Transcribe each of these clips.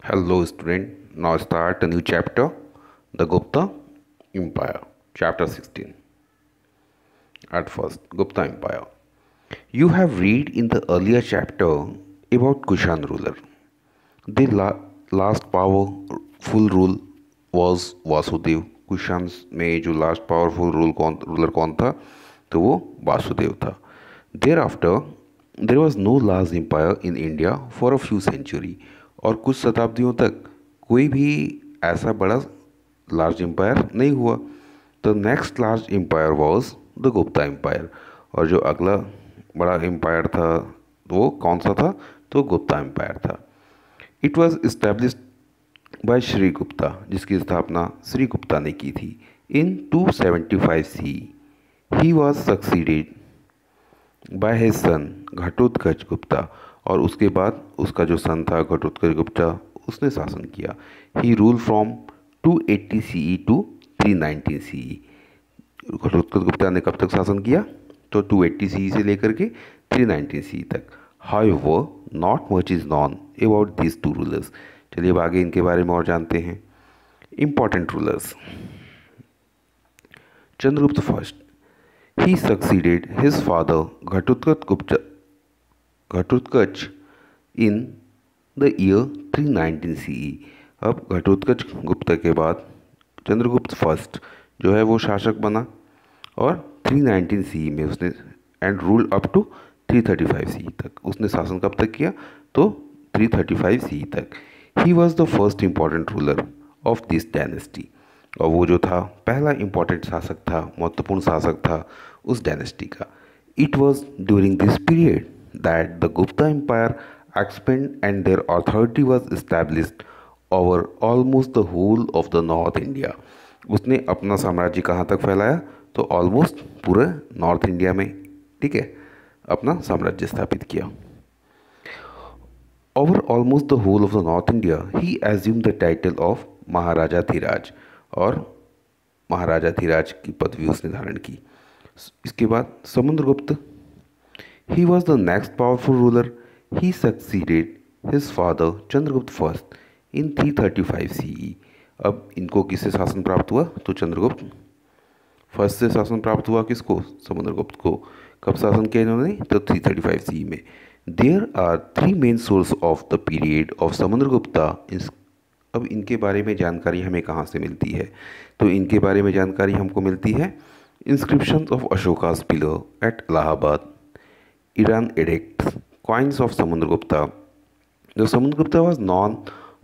Hello, student. Now start a new chapter, the Gupta Empire, chapter 16. At first, Gupta Empire. You have read in the earlier chapter about Kushan ruler. The last powerful rule was Vasudev. Kushan में जो last powerful ruler कौन था, तो वो वासुदेव था. Thereafter there was no large empire in India for a few century. और कुछ शताब्दियों तक कोई भी ऐसा बड़ा लार्ज एम्पायर नहीं हुआ. The next large empire was the Gupta empire. और जो अगला बड़ा एम्पायर था वो कौन सा था, तो गुप्ता एम्पायर था. It was established by Shri Gupta, जिसकी स्थापना श्री गुप्ता ने की थी in 275 C. He was succeeded by his son Ghatotkacha Gupta. और उसके बाद उसका जो सन था घटोत्कच गुप्ता, उसने शासन किया. He rule from 280 CE to 319 CE. Ghatotkacha Gupta ने कब तक शासन किया, तो 280 CE से लेकर के 319 CE तक. However not much is known about these two rulers. चलिए अब आगे इनके बारे में और जानते हैं. Important rulers. Chandragupta first. He succeeded his father Ghatotkacha in the year 319 CE. अब घटोत्कच गुप्ता के बाद चंद्रगुप्त फर्स्ट जो है वो शासक बना और 319 CE में उसने and rule up to 335 CE तक. उसने शासन कब तक किया, तो 335 CE तक. He was the first important ruler of this dynasty. और वो जो था पहला इम्पॉर्टेंट शासक था, महत्वपूर्ण शासक था उस डायनेस्टी का. It was during this period that the Gupta empire expand and their authority was established over almost the whole of the north India. उसने अपना साम्राज्य कहाँ तक फैलाया, तो ऑलमोस्ट पूरे नॉर्थ इंडिया में, ठीक है, अपना साम्राज्य स्थापित किया. Over almost the whole of the north India he assume the title of Maharaja Dhiraj. और महाराजा धीराज की पदवी उसने धारण की. इसके बाद Samudragupta. He was the next powerful ruler. He succeeded his father Chandragupta first in 335 CE. अब इनको किससे शासन प्राप्त हुआ, तो चंद्रगुप्त फर्स्ट से शासन प्राप्त हुआ. किसको, समुद्रगुप्त को. कब शासन किया इन्होंने, तो 335 CE में. There are 3 main source of the period of Samudragupta. अब इनके बारे में जानकारी हमें कहाँ से मिलती है, तो इनके बारे में जानकारी हमको मिलती है inscription of Ashoka's pillar at Allahabad, Eran edicts, coins of Samudragupta. The Samudragupta was known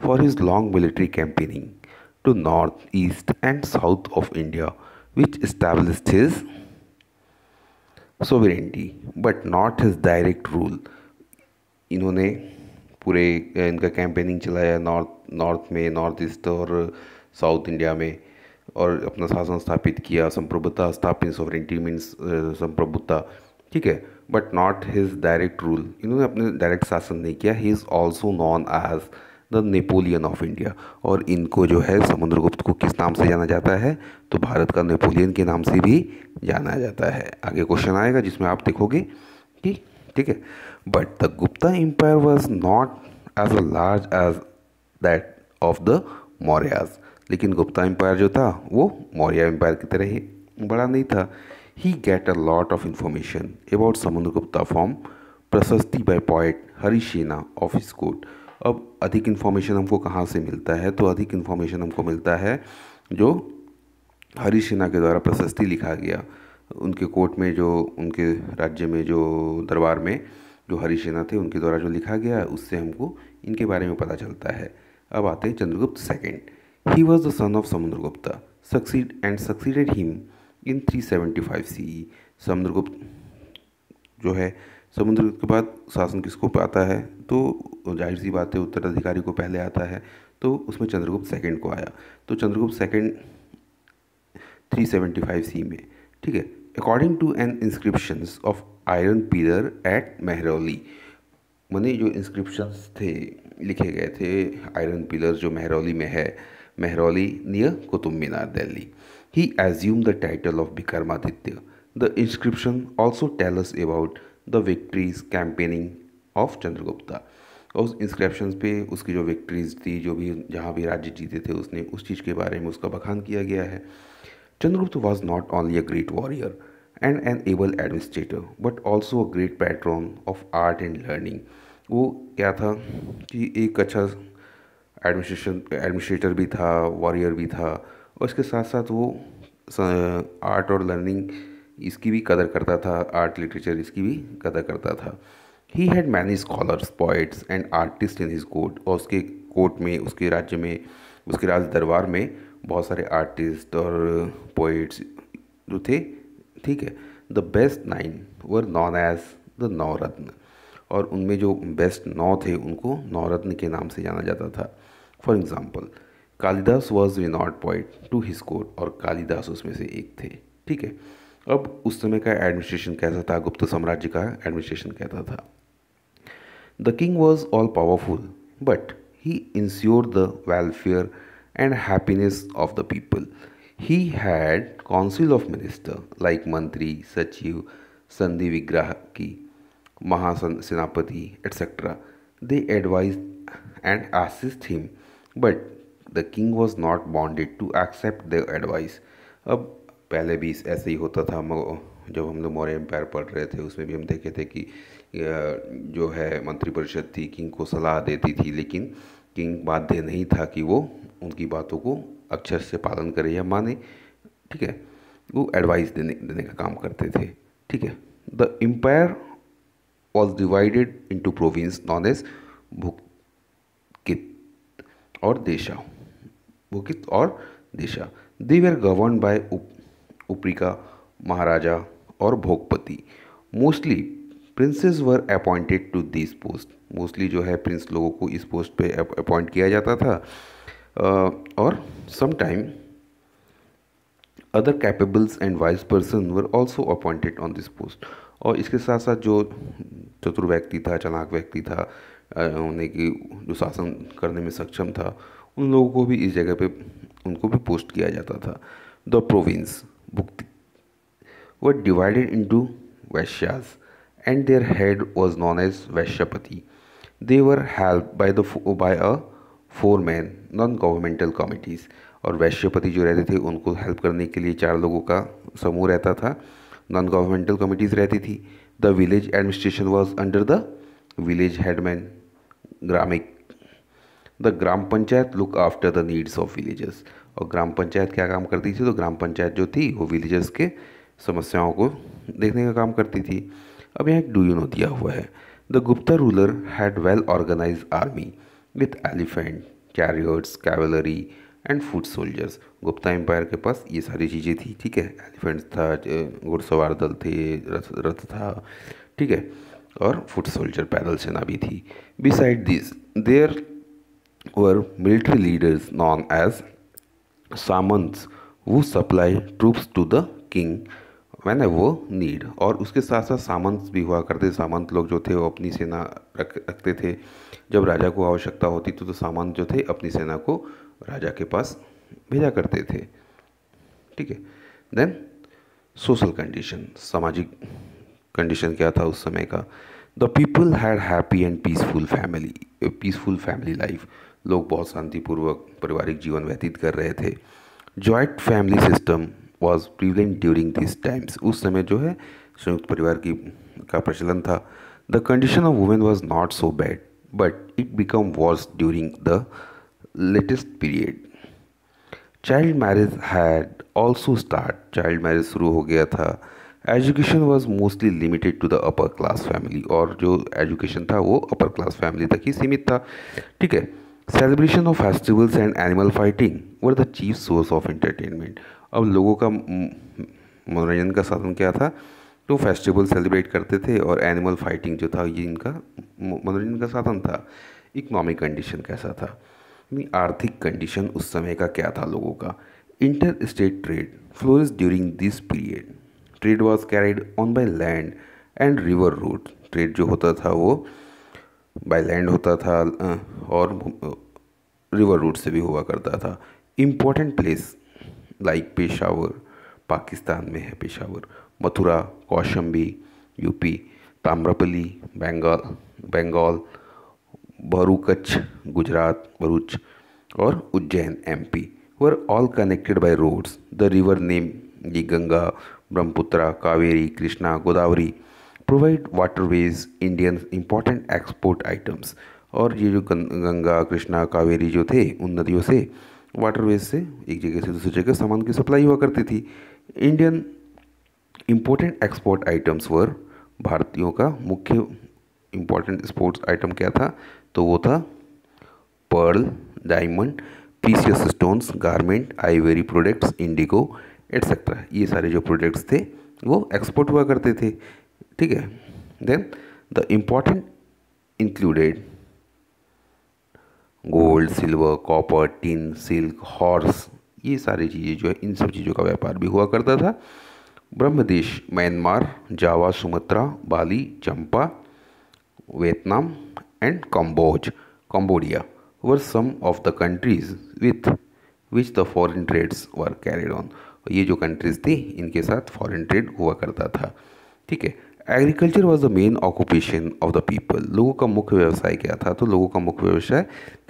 for his long military campaigning to north, east and south of India, which established his sovereignty, but not his direct rule. इन्होंने पूरे इनका campaigning चलाया north में, north east और south India में, और अपना शासन स्थापित किया. संप्रभुता स्थापित, सोवरेंटी मीन्स संप्रभुता, ठीक है, but not his direct rule. इन्होंने अपने डायरेक्ट शासन नहीं किया. He is also known as the Napoleon of India. और इनको जो है समुद्रगुप्त को किस नाम से जाना जाता है, तो भारत का नेपोलियन के नाम से भी जाना जाता है. आगे क्वेश्चन आएगा जिसमें आप देखोगे कि, ठीक है, but the Gupta empire was not as a large as that of the Mauryas. लेकिन गुप्ता एम्पायर जो था वो मौर्य एम्पायर की तरह ही बड़ा नहीं था. He get a lot of information about Samudragupta from प्रशस्ति by poet Harisena of his court. अब अधिक इन्फॉर्मेशन हमको कहाँ से मिलता है, तो अधिक इन्फॉर्मेशन हमको मिलता है जो हरिसेना के द्वारा प्रशस्ति लिखा गया. उनके कोर्ट में, जो उनके राज्य में, जो दरबार में जो हरिसेना थे उनके द्वारा जो लिखा गया, उससे हमको इनके बारे में पता चलता है. अब आते हैं Chandragupta second. He was the son of Samudragupta succeeded him in 375 CE. Samudragupta जो है, समुद्रगुप्त के बाद शासन किसको आता है, तो जाहिर सी बात है उत्तराधिकारी को पहले आता है, तो उसमें चंद्रगुप्त सेकंड को आया. तो चंद्रगुप्त सेकंड 375 CE में, ठीक है. According to an inscriptions of iron pillar at Mehrauli. माने जो इंस्क्रिप्शंस थे, लिखे गए थे आयरन पिलर जो मेहरौली में है, Mehrauli near Qutub Minar Delhi. He assumed the title of Vikramaditya. The inscription also tell us about the victories campaigning of Chandragupta. और उस इंस्क्रिप्शंस पे उसकी जो विक्ट्रीज थी, जो भी जहाँ भी राज्य जीते थे उसने, उस चीज़ के बारे में उसका बखान किया गया है। Chandragupta was not only a great warrior and an able administrator but also a great patron of art and learning. वो क्या था कि एक अच्छा एडमिनिस्ट्रेटर भी था, वॉरियर भी था, और इसके साथ साथ वो आर्ट और लर्निंग इसकी भी कदर करता था, आर्ट लिटरेचर इसकी भी कदर करता था। He had many scholars, poets and artist in his court, और उसके कोर्ट में, उसके राज्य में, उसके राज दरबार में बहुत सारे आर्टिस्ट और पोइट्स जो थे, ठीक है। The best nine were known as the Navratna, और उनमें जो बेस्ट 9 थे उनको नवरत्न के नाम से जाना जाता था। For example, Kalidasa was renowned poet to his court, और कालिदास उसमें से एक थे, ठीक है। अब उस समय का एडमिनिस्ट्रेशन कैसा था, गुप्त साम्राज्य का एडमिनिस्ट्रेशन कैसा था। The king was all powerful but he insured the welfare and happiness of the people. He had council of minister like मंत्री, सचिव, संधि विग्रह की, महासेनापति etc. They advised and assist him, but the king was not bounded to accept their advice. अब पहले भी ऐसे ही होता था, जब हम लोग मौर्य एम्पायर पढ़ रहे थे उसमें भी हम देखे थे कि जो है मंत्रिपरिषद थी किंग को सलाह देती थी, लेकिन किंग बाध्य नहीं था कि वो उनकी बातों को अक्षर से पालन करे या माने, ठीक है। वो एडवाइस देने देने का काम करते थे, ठीक है। The empire was divided into province known as Bukit और देशा, बुकित और देशा। They were governed by उप्रिका, महाराजा और भोगपति। Mostly princes were appointed to these posts। Mostly जो है प्रिंस लोगों को इस पोस्ट पे अपॉइंट किया जाता था, और sometime other capables and wise person were also appointed on this post. और इसके साथ साथ जो चतुर व्यक्ति था, चालाक व्यक्ति था, उन्हें की जो शासन करने में सक्षम था, उन लोगों को भी इस जगह पे उनको भी पोस्ट किया जाता था। The province bhukti were divided into vaishyas and their head was known as vaishyapati. They were help by a 4 man non governmental committees. और वैश्यपति जो रहते थे उनको हेल्प करने के लिए 4 लोगों का समूह रहता था, नॉन गवर्नमेंटल कमिटीज़ रहती थी। The village administration was under the village headman gramik. The gram panchayat look after the needs of villagers. और ग्राम पंचायत क्या काम करती थी, तो ग्राम पंचायत जो थी वो विलेजर्स के समस्याओं को देखने का काम करती थी। अब यहाँ एक डू यू नो दिया हुआ है। The Gupta ruler had well organise army with elephant, chariots, cavalry and foot soldiers. Gupta empire के पास ये सारी चीज़ें थी, ठीक है। एलिफेंट्स था, घुड़सवार दल थे, रथ था, ठीक है, और फुट सोल्जर पैदल सेना भी थी। Beside this there were military leaders known as samants वो supply troops to the king when वो नीड। और उसके साथ साथ सामंत भी हुआ करते। सामंत लोग जो थे वो अपनी सेना रखते थे। जब राजा को आवश्यकता होती तो सामंत जो थे अपनी सेना को राजा के पास भेजा करते थे, ठीक है। देन सोशल कंडीशन, सामाजिक कंडीशन क्या था उस समय का। The people had happy and peaceful family life. लोग बहुत शांतिपूर्वक पारिवारिक जीवन व्यतीत कर रहे थे। Joint family system was prevalent during this times. उस समय जो है संयुक्त परिवार का प्रचलन था। The condition of women was not so bad but it become verse during the latest period. Child marriage had also start. Child marriage शुरू हो गया था। Education was mostly limited to the upper class family. और जो education था वो अपर class family तक ही सीमित था, ठीक है। Celebration of festivals and animal fighting were the chief source of entertainment. अब लोगों का मनोरंजन का साधन क्या था, तो फेस्टिवल सेलिब्रेट करते थे, और एनिमल फाइटिंग जो था ये इनका मनोरंजन का साधन था। इकोनॉमिक कंडीशन कैसा था, आर्थिक कंडीशन उस समय का क्या था लोगों का। Interstate trade flourish during this period. Trade was carried on by land and river route. Trade जो होता था वो बाय लैंड होता था और रिवर रूट से भी हुआ करता था। Important place like Peshawar, Pakistan में है पेशावर, मथुरा, कौशंबी यूपी, ताम्रपली बंगाल, भरूकच्छ गुजरात भरूच और Ujjain MP were all connected by roads. The river name ये Ganga Brahmaputra Kaveri Krishna Godavari provide waterways Indian important export items. और ये जो गंगा कृष्णा कावेरी जो थे उन नदियों से वाटरवेज से एक जगह से दूसरी जगह सामान की सप्लाई हुआ करती थी। इंडियन इम्पोर्टेंट एक्सपोर्ट आइटम्स वर भारतीयों का मुख्य इम्पोर्टेंट एक्सपोर्ट्स आइटम क्या था, तो वो था pearl diamond precious stones garment ivory products indigo etcetera. ये सारे जो प्रोडक्ट्स थे वो एक्सपोर्ट हुआ करते थे। ठीक है, then the important included gold silver copper tin silk horse. ये सारी चीज़ें जो है इन सब चीज़ों का व्यापार भी हुआ करता था। Brahmadesh Myanmar Java Sumatra Bali Champa Vietnam and Cambodia were some of the countries with which the foreign trades were carried on. ये जो कंट्रीज थी इनके साथ फॉरेन ट्रेड हुआ करता था। ठीक है, agriculture was the main occupation of the people. लोगों का मुख्य व्यवसाय क्या था, तो लोगों का मुख्य व्यवसाय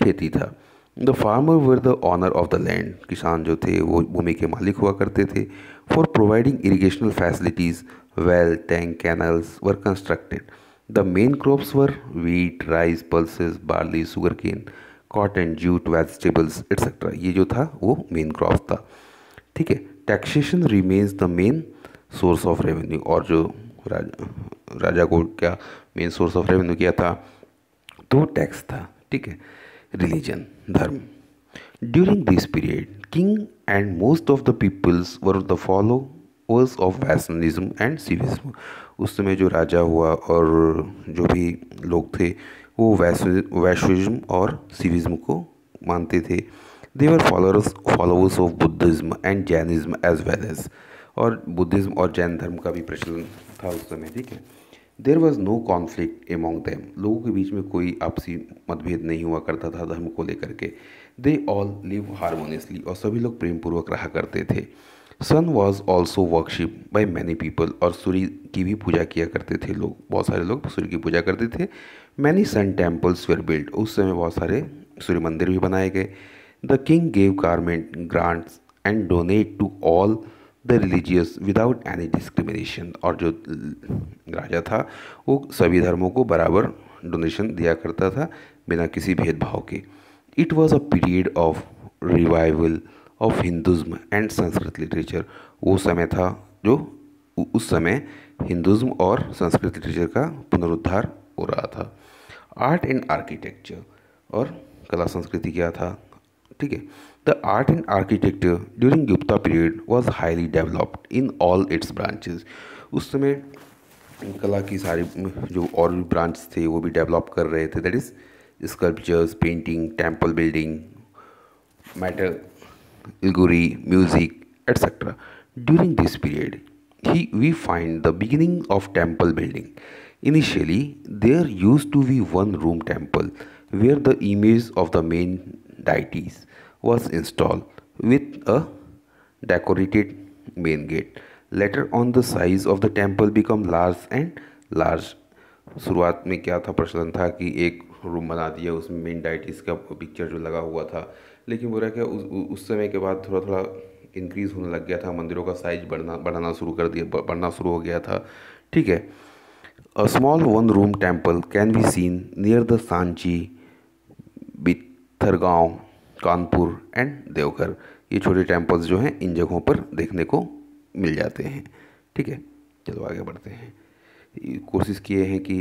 खेती था। The farmer were the owner of the land. किसान जो थे वो भूमि के मालिक हुआ करते थे। For providing irrigational facilities well tank canals were constructed. The main crops were wheat rice pulses barley sugarcane cotton jute vegetables etcetera. ये जो था वो मेन क्रॉप था। ठीक है, taxation remains the main source of revenue. और जो राजा को क्या मेन सोर्स ऑफ रेवेन्यू क्या था, तो टैक्स था। ठीक है, रिलीजन धर्म। During this period king and most of the peoples were the followers of Vaishnavism and Shivism. उस समय जो राजा हुआ और जो भी लोग थे वो वैष्णविज्म और सिविज्म को मानते थे। They were followers of Buddhism and Jainism as well as. और बुद्धिज्म और जैन धर्म का भी प्रचलन था उस समय। ठीक है, there was no conflict among them. लोगों के बीच में कोई आपसी मतभेद नहीं हुआ करता था धर्म को लेकर के। They all live harmoniously. और सभी लोग प्रेम पूर्वक रहा करते थे। Sun was also worship by many people. और सूर्य की भी पूजा किया करते थे लोग, बहुत सारे लोग सूर्य की पूजा करते थे। Many sun temples were build. उस समय बहुत सारे सूर्य मंदिर भी बनाए गए। The king gave garment grants and donate to all the religious without any discrimination. और जो राजा था वो सभी धर्मों को बराबर डोनेशन दिया करता था बिना किसी भेदभाव के। It was a period of revival of हिंदुज़्म and Sanskrit literature. वो समय था जो उस समय हिंदुज़्म और संस्कृत लिटरेचर का पुनरुद्धार हो रहा था। Art and architecture. और कला संस्कृति क्या था। ठीक है, the art and architecture during Gupta period was highly developed in all it's branches. उस समय कला की सारी जो और भी ब्रांच थे वो भी डेवलप कर रहे थे। That is sculptures painting temple building matter ilguri music etc. During this period we find the beginning of temple building. Initially there used to be one room temple where the image of the main deities was installed with a decorated main gate. Later on the size of the temple become large and large. शुरुआत में क्या था, प्रचलन था कि एक room बना दिया उसमें मेन डाइटिस का पिक्चर जो लगा हुआ था। लेकिन बोला क्या उस समय के बाद थोड़ा थोड़ा इंक्रीज़ होने लग गया था, मंदिरों का साइज बढ़ना शुरू कर दिया बढ़ना शुरू हो गया था। ठीक है, a small one room temple can be seen near the Sanchi Bhitargaon Kanpur and Deoghar. ये छोटे टेम्पल्स जो हैं इन जगहों पर देखने को मिल जाते हैं। ठीक है, चलो आगे बढ़ते हैं। कोशिश किए हैं कि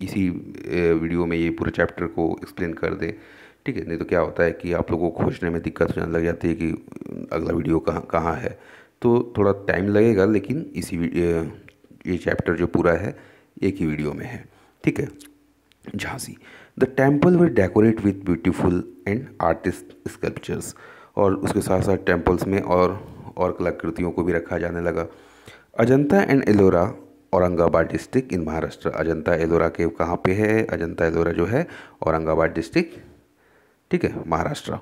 इसी वीडियो में ये पूरे चैप्टर को एक्सप्लेन कर दे। ठीक है, नहीं तो क्या होता है कि आप लोगों को खोजने में दिक्कत होने लग जाती है कि अगला वीडियो कहाँ है। तो थोड़ा टाइम लगेगा, लेकिन ये चैप्टर जो पूरा है एक ही वीडियो में है। ठीक है, Jhansi. The temple will decorate with beautiful and artist sculptures. और उसके साथ साथ टेम्पल्स में और कलाकृतियों को भी रखा जाने लगा। Ajanta and Ellora Aurangabad district in Maharashtra. Ajanta Ellora के कहाँ पे है, अजंता एलोरा जो है औरंगाबाद डिस्ट्रिक्ट, ठीक है, Maharashtra.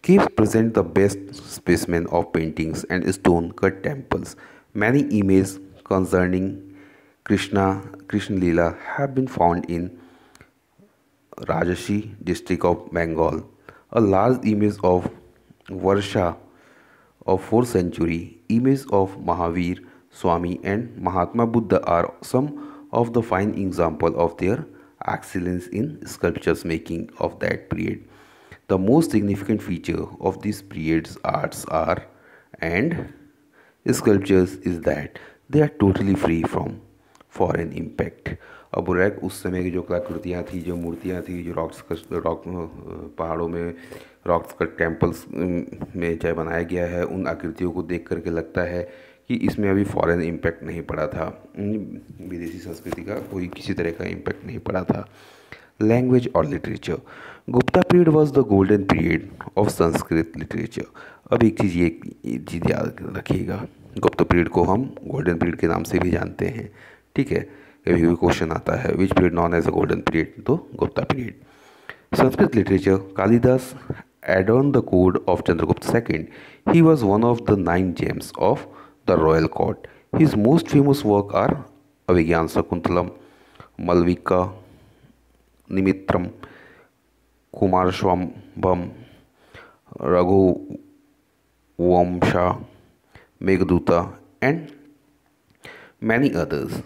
Caves present the best specimen of paintings and stone cut temples. Many image concerning Krishna Leela have been found in Rajasi district of Bengal. A large image of Varsha of 4th century, image of Mahavir, Swami and Mahatma Buddha are some of the fine examples of their excellence in sculptures making of that period. The most significant feature of this period's arts are and sculptures is that they are totally free from foreign impact. अब बोल रहा है उस समय की जो कलाकृतियाँ थी, जो मूर्तियाँ थी, जो रॉक पहाड़ों में रॉक्स का टेम्पल्स में चाहे बनाया गया है, उन आकृतियों को देख करके लगता है कि इसमें अभी फॉरेन इम्पैक्ट नहीं पड़ा था, विदेशी संस्कृति का कोई किसी तरह का इम्पैक्ट नहीं पड़ा था। लैंग्वेज और literature, Gupta period was the golden period of Sanskrit literature. अब एक चीज़ ये चीज़ याद रखिएगा, गुप्ता पीरियड को हम गोल्डन पीरियड के नाम से भी जानते हैं, ठीक है। कभी भी क्वेश्चन आता है which period known as a golden period, तो Gupta period. Sanskrit literature, Kalidasa adorned the court of Chandragupta II. He was one of the 9 gems of the royal court. His most famous work are Avigyan Sakuntalam, Malvika Nimitram, Kumaraswambham, Raghuvamsha, Meghaduta, and many others.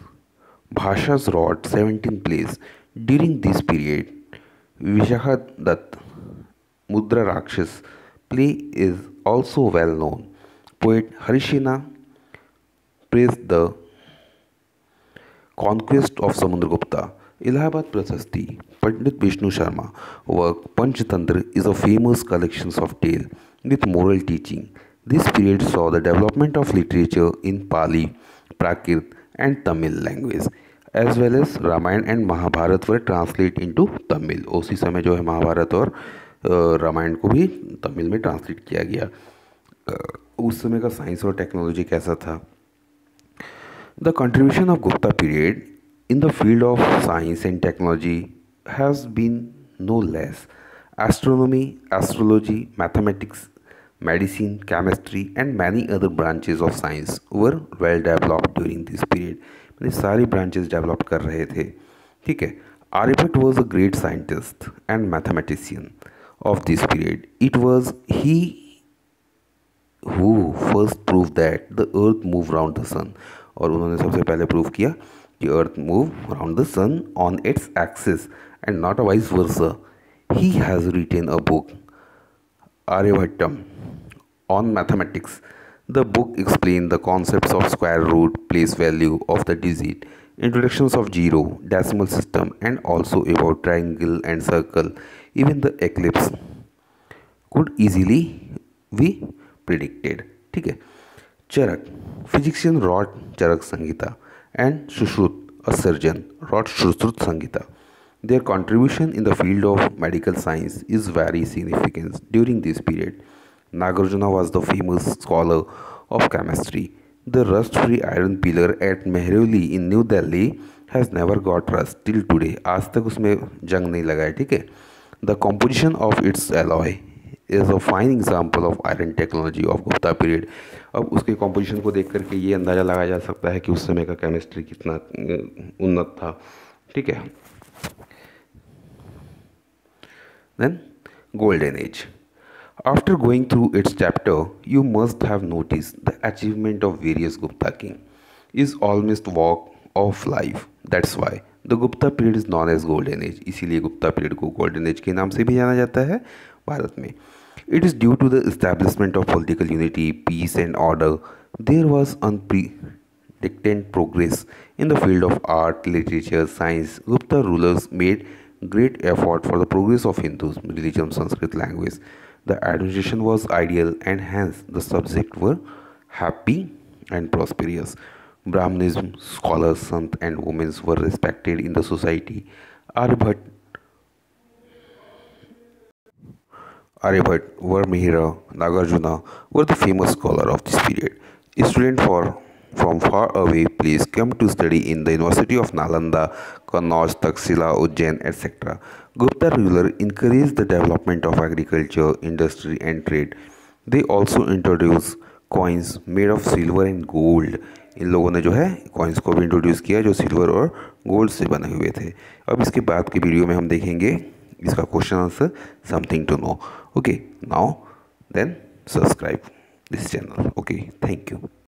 Bhashas wrote 17 plays during this period. Vishakhadat Mudra Rakshas play is also well known. Poet Harishina praised the conquest of Samudragupta. Allahabad Prasasti, Pandit Vishnu Sharma work Panchatantra is a famous collection of tales with moral teaching. This period saw the development of literature in Pali, Prakrit and Tamil language, as well as Ramayana and Mahabharata were translated into Tamil. उसी समय जो है महाभारत और रामायण को भी तमिल में translate किया गया। उस समय का साइंस और टेक्नोलॉजी कैसा था? The contribution of Gupta period in the field of science and technology has been no less. Astronomy, astrology, mathematics, medicine, chemistry and many other branches of science were well developed during this period. मैंने सारी branches develop कर रहे थे, ठीक है। Aryabhatta was a great scientist and mathematician of this period. It was he who first proved that the earth moved around the sun, और उन्होंने सबसे पहले प्रूव किया कि earth move around the sun on its axis and not a vice versa. He has written a book, Aryabhattam, on mathematics. The book explains the concepts of square root, place value of the digit, introductions of zero, decimal system, and also about triangle and circle. Even the eclipse could easily be predicted. ठीक है। चरक, physician wrote Charak Samhita, and Shrut, a surgeon, wrote Shrut Samhita. Their contribution in the field of medical science is very significant during this period. Nagarjuna was the famous scholar of chemistry. The rust-free iron pillar at Mehrauli in New Delhi has never got rust till today. आज तक उसमें जंग नहीं लगा है, ठीक है। The composition of its alloy is a fine example of iron technology of Gupta period. अब उसके composition को देख करके ये अंदाज़ा लगाया जा सकता है कि उस समय का केमिस्ट्री कितना उन्नत था, ठीक है। Then Golden Age. After going through its chapter, you must have noticed the achievement of various Gupta king is almost walk of life. That's why the Gupta period is known as Golden Age. इसीलिए Gupta period को golden age के नाम से भी जाना जाता है भारत में। It is due to the establishment of political unity, peace and order. There was unprecedented progress in the field of art, literature, science. Gupta rulers made great effort for the progress of Hinduism, religion, Sanskrit language. The administration was ideal and hence the subjects were happy and prosperous. Brahmanism, scholars, sant and women were respected in the society. Aryabhatta, Varmihira, Nagarjuna were the famous scholars of this period. Students from far away places came to study in the University of Nalanda, Kannauj, Taxila, Ujjain, etc. Gupta rulers encouraged the development of agriculture, industry and trade. They also introduced coins made of silver and gold. इन लोगों ने जो है coins को भी introduce किया जो silver और gold से बने हुए थे। अब इसके बाद के वीडियो में हम देखेंगे इसका question answer something to know. Okay, now then subscribe this channel. Okay, thank you.